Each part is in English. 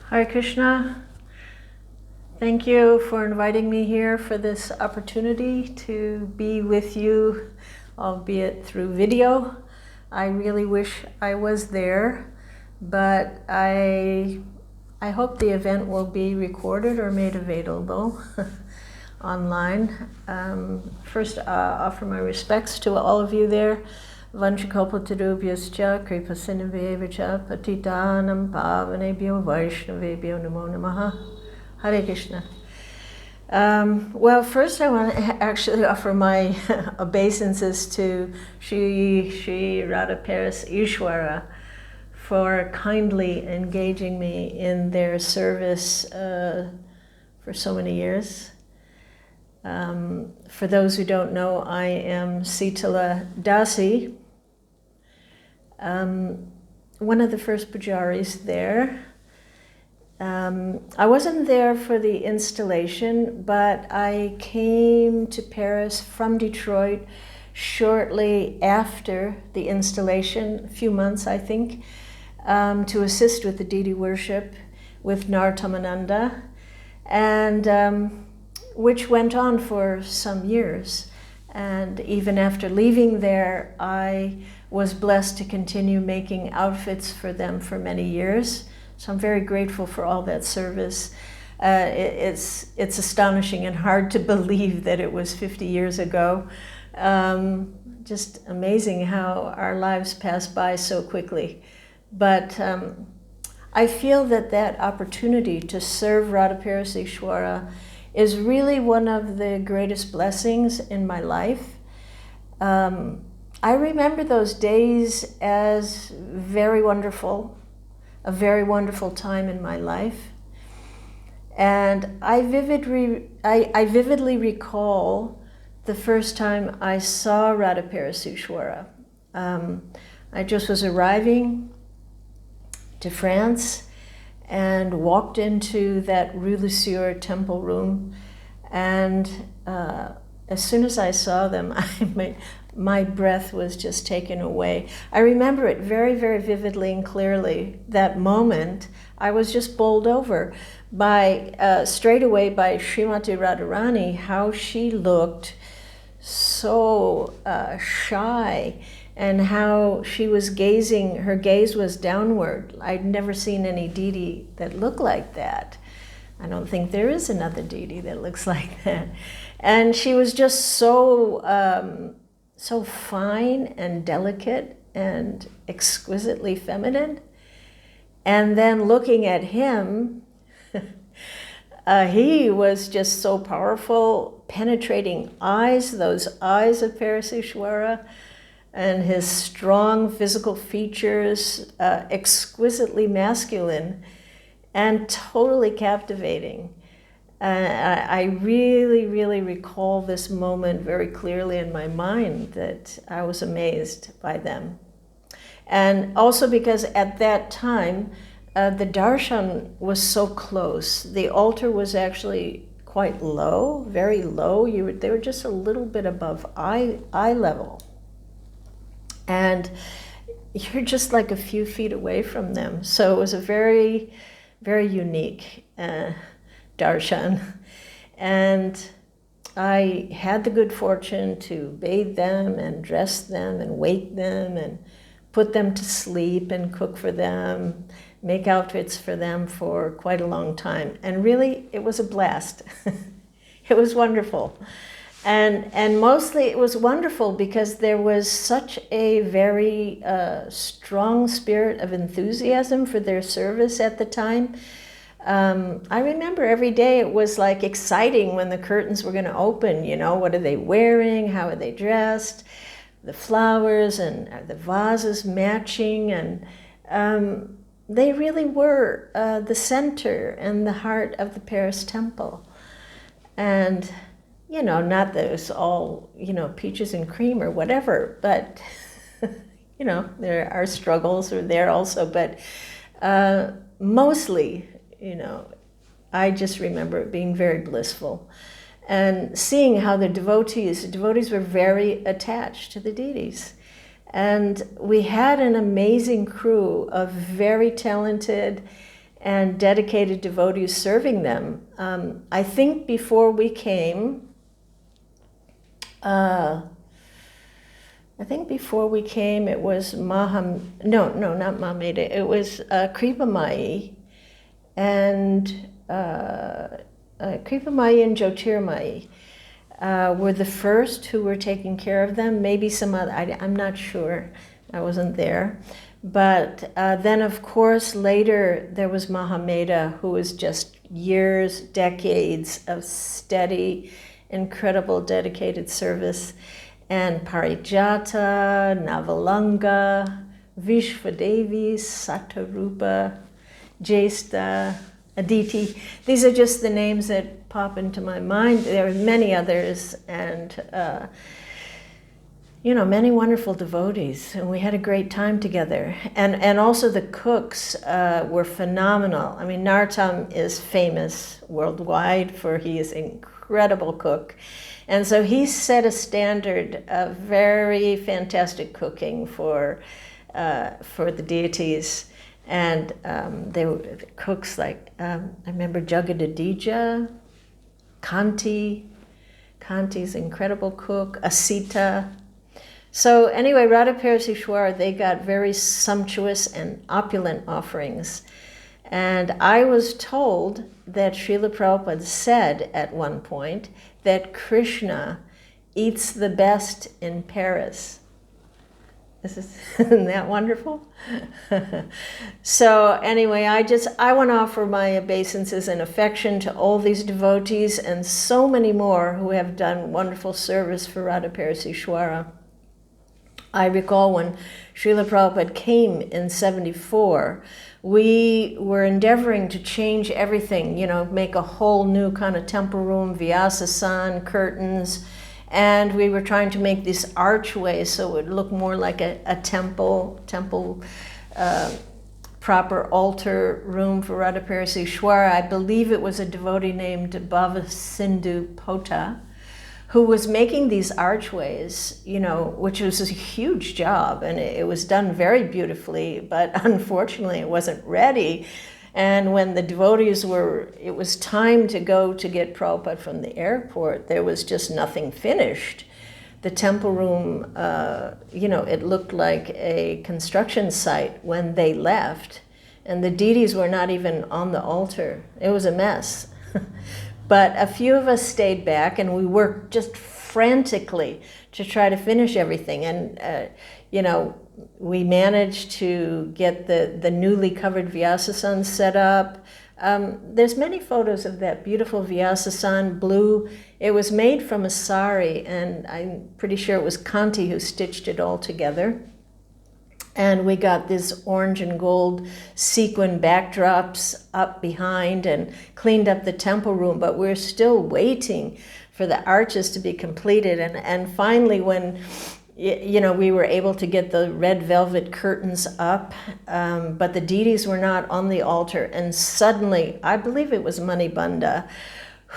Hare Krishna. Thank you for inviting me here for this opportunity to be with you, albeit through video. I really wish I was there, but I hope the event will be recorded or made available online. First, offer my respects to all of you there. Vanchakalpatarubhyascha kripasinavyevacha patitanam pavanebhyo vaishnavebhyo namo namaha. Hare Krishna. Well, first I want to actually offer my obeisances to Shri Radha Iswara for kindly engaging me in their service for so many years. For those who don't know, I am Sitala Dasi, one of the first pujaris there. I wasn't there for the installation, but I came to Paris from Detroit shortly after the installation, a few months I think, to assist with the deity worship with Nartamananda, and which went on for some years. And even after leaving there, I was blessed to continue making outfits for them for many years. So I'm very grateful for all that service. It's astonishing and hard to believe that it was 50 years ago. Just amazing how our lives pass by so quickly. But I feel that that opportunity to serve Radha Iswara is really one of the greatest blessings in my life. I remember those days as very wonderful, a very wonderful time in my life. And I vividly recall the first time I saw Radha Iswara. I just was arriving to France and walked into that Rue Lucier temple room, and as soon as I saw them, my breath was just taken away. I remember it very, very vividly and clearly. That moment, I was just bowled over by, straight away by Srimati Radharani, how she looked so shy, and how she was gazing, her gaze was downward. I'd never seen any deity that looked like that. I don't think there is another deity that looks like that. And she was just so, so fine and delicate and exquisitely feminine. And then looking at him, he was just so powerful, penetrating eyes, those eyes of Iswara, and his strong physical features, exquisitely masculine and totally captivating. I really, really recall this moment very clearly in my mind, that I was amazed by them. And also because at that time, the darshan was so close. The altar was actually quite low, very low. They were just a little bit above eye level. And you're just like a few feet away from them. So it was a very, very unique darshan. And I had the good fortune to bathe them and dress them and wake them and put them to sleep and cook for them, make outfits for them for quite a long time. And really, it was a blast. It was wonderful. And mostly it was wonderful because there was such a very strong spirit of enthusiasm for their service at the time. I remember every day it was like exciting when the curtains were going to open. You know, what are they wearing? How are they dressed? The flowers and the vases matching. And they really were the center and the heart of the Paris temple. And you know, not that it was all, you know, peaches and cream or whatever, but, you know, there are struggles are there also, but mostly, you know, I just remember it being very blissful. And seeing how the devotees were very attached to the deities. And we had an amazing crew of very talented and dedicated devotees serving them. I think before we came, it was not Mahameda, it was Kripamai, and Kripamai and Jyotirmai were the first who were taking care of them. Maybe some other, I'm not sure, I wasn't there. But then, of course, later there was Mahameda, who was just years, decades of steady, incredible, dedicated service. And Parijata, Navalanga, Vishvadevi, Satarupa, Jesta, Aditi. These are just the names that pop into my mind. There are many others, and many wonderful devotees, and we had a great time together. And also the cooks were phenomenal. I mean, Narottam is famous worldwide for he is an incredible cook. And so he set a standard of very fantastic cooking for the deities. And they were cooks like, I remember Jagadadija, Kanti's incredible cook, Asita. So anyway, Radha Parasishwara, they got very sumptuous and opulent offerings. And I was told that Srila Prabhupada said at one point that Krishna eats the best in Paris. Isn't that wonderful? So anyway, I want to offer my obeisances and affection to all these devotees and so many more who have done wonderful service for Radha Parasishwara. I recall when Srila Prabhupada came in 74, we were endeavoring to change everything, make a whole new kind of temple room, Vyasasan, curtains, and we were trying to make this archway so it would look more like a temple, proper altar room for Radha Parasishwara. I believe it was a devotee named Bhava Sindhu Pota, who was making these archways, which was a huge job, and it was done very beautifully, but unfortunately it wasn't ready. And when the devotees it was time to go to get Prabhupada from the airport, there was just nothing finished. The temple room, it looked like a construction site when they left, and the deities were not even on the altar. It was a mess. But a few of us stayed back, and we worked just frantically to try to finish everything. And, we managed to get the newly covered Vyasasan set up. There's many photos of that beautiful Vyasasan, blue. It was made from a sari, and I'm pretty sure it was Kanti who stitched it all together. And we got this orange and gold sequin backdrops up behind and cleaned up the temple room, but we're still waiting for the arches to be completed. And finally, when we were able to get the red velvet curtains up, but the deities were not on the altar. And suddenly, I believe it was Manibanda,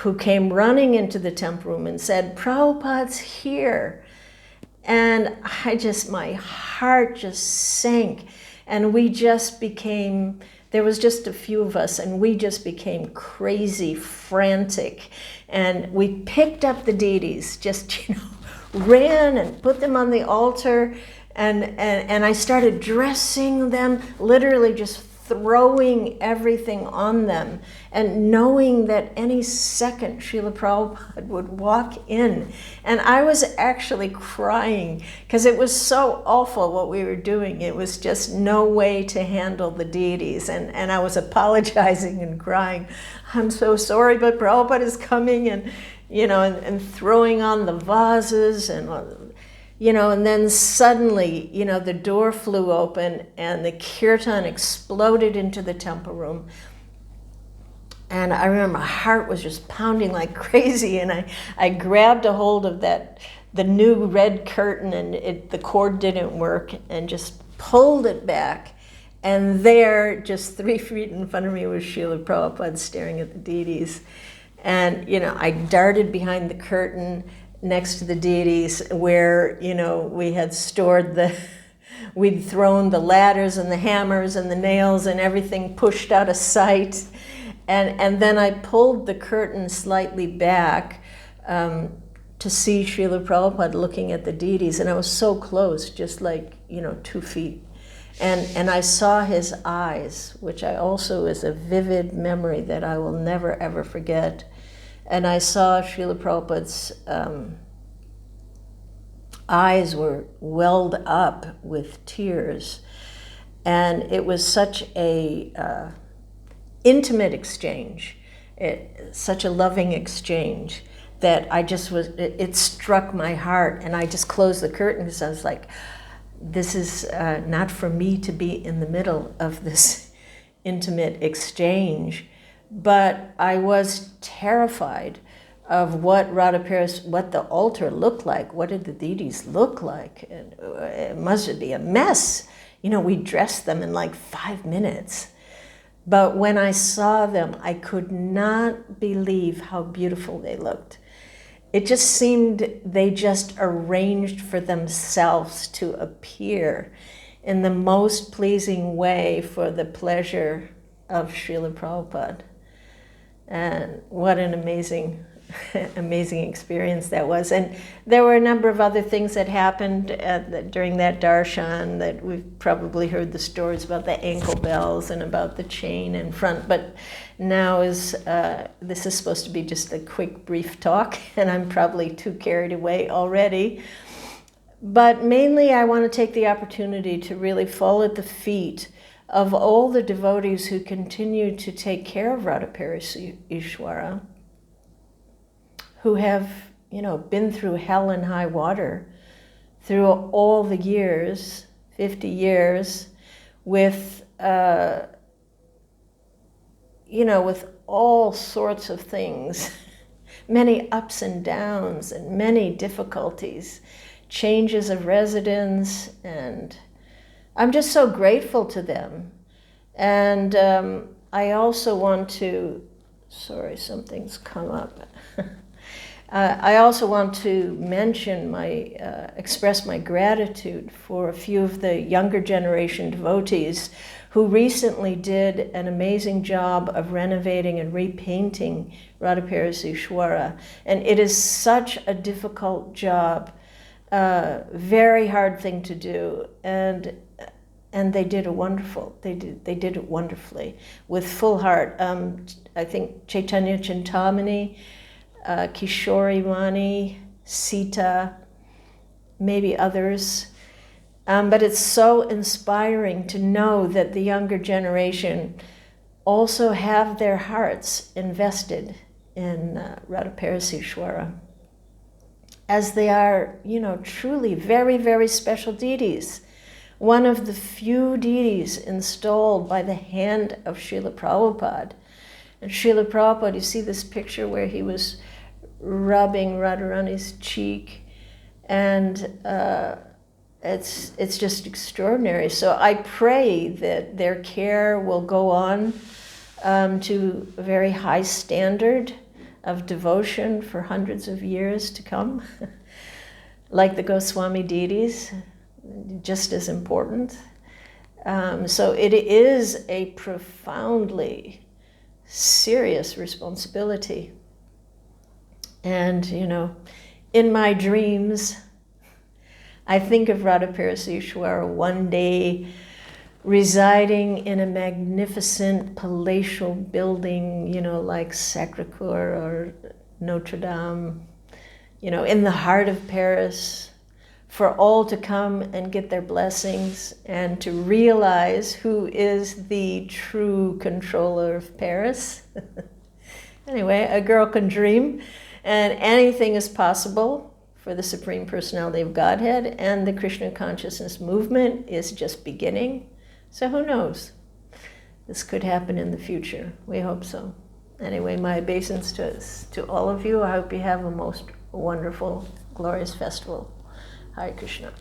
who came running into the temple room and said, "Prabhupada's here." And my heart just sank, and we just became, there was just a few of us, and we just became crazy, frantic. And we picked up the deities, ran and put them on the altar, and I started dressing them, literally just throwing everything on them, and knowing that any second Srila Prabhupada would walk in. And I was actually crying because it was so awful what we were doing. It was just no way to handle the deities. And I was apologizing and crying. "I'm so sorry, but Prabhupada is coming," and throwing on the vases and then suddenly, the door flew open and the kirtan exploded into the temple room. And I remember my heart was just pounding like crazy, and I grabbed a hold of the new red curtain, and the cord didn't work, and just pulled it back. And there, just 3 feet in front of me, was Srila Prabhupada staring at the deities. And, I darted behind the curtain next to the deities where, we had stored we'd thrown the ladders and the hammers and the nails and everything pushed out of sight. And then I pulled the curtain slightly back to see Srila Prabhupada looking at the deities, and I was so close, just like, 2 feet. And I saw his eyes, which I also is a vivid memory that I will never ever forget. And I saw Srila Prabhupada's eyes were welled up with tears. And it was such a intimate exchange, such a loving exchange, that I just it struck my heart, and I just closed the curtain because I was like, this is not for me to be in the middle of this intimate exchange. But I was terrified of what Radha Paris, what the altar looked like. What did the deities look like? And it must be a mess. We dressed them in like 5 minutes. But when I saw them, I could not believe how beautiful they looked. It just seemed they just arranged for themselves to appear in the most pleasing way for the pleasure of Srila Prabhupada. And what an amazing experience that was. And there were a number of other things that happened during that darshan that we've probably heard the stories about, the ankle bells and about the chain in front. But now this is supposed to be just a quick, brief talk, and I'm probably too carried away already. But mainly I want to take the opportunity to really fall at the feet of all the devotees who continue to take care of Radha Paris Iswara, who have, been through hell and high water through all the years, 50 years, with, with all sorts of things, many ups and downs and many difficulties, changes of residence, and I'm just so grateful to them. And I also want to, sorry, something's come up. I also want to mention express my gratitude for a few of the younger generation devotees who recently did an amazing job of renovating and repainting Radha Paris Iswara. And it is such a difficult job, very hard thing to do, and they did they did it wonderfully with full heart. I think Chaitanya Chintamani, Kishori Mani, Sita, maybe others. But it's so inspiring to know that the younger generation also have their hearts invested in Radha Paris Iswara, as they are, truly very, very special deities. One of the few deities installed by the hand of Srila Prabhupada. And Srila Prabhupada, you see this picture where he was rubbing Radharani's cheek, and it's just extraordinary. So I pray that their care will go on to a very high standard of devotion for hundreds of years to come, like the Goswami deities, just as important. So it is a profoundly serious responsibility. And, in my dreams, I think of Radha Paris Iswara one day residing in a magnificent palatial building, like Sacré-Cœur or Notre Dame, in the heart of Paris, for all to come and get their blessings and to realize who is the true controller of Paris. Anyway, a girl can dream, and anything is possible for the Supreme Personality of Godhead, and the Krishna consciousness movement is just beginning. So who knows? This could happen in the future. We hope so. Anyway, my obeisance to all of you. I hope you have a most wonderful, glorious festival. Hare Krishna.